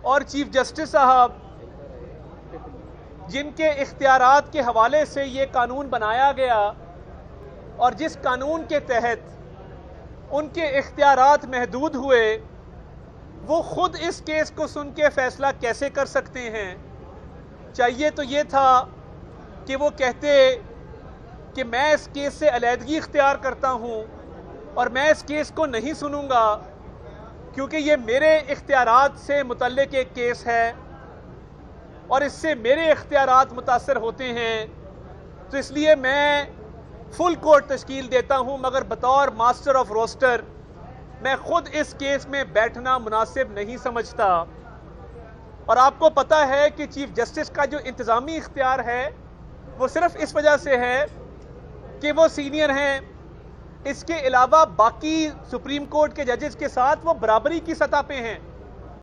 اور chief justice صاحب جن کے اختیارات کے حوالے سے یہ قانون بنایا گیا اور جس قانون کے تحت ان کے اختیارات محدود ہوئے، وہ خود اس کیس کو سن کے فیصلہ کیسے کر سکتے ہیں؟ چاہیے تو یہ تھا کہ وہ کہتے کہ میں اس کیس سے علیحدگی اختیار کرتا ہوں اور میں اس کیس کو نہیں سنوں گا کیونکہ یہ میرے اختیارات سے متعلق ایک کیس ہے اور اس سے میرے اختیارات متاثر ہوتے ہیں، تو اس لیے میں فل کورٹ تشکیل دیتا ہوں، مگر بطور ماسٹر آف روسٹر میں خود اس کیس میں بیٹھنا مناسب نہیں سمجھتا۔ اور آپ کو پتہ ہے کہ چیف جسٹس کا جو انتظامی اختیار ہے وہ صرف اس وجہ سے ہے کہ وہ سینئر ہیں، اس کے علاوہ باقی سپریم کورٹ کے ججز کے ساتھ وہ برابری کی سطح پہ ہیں۔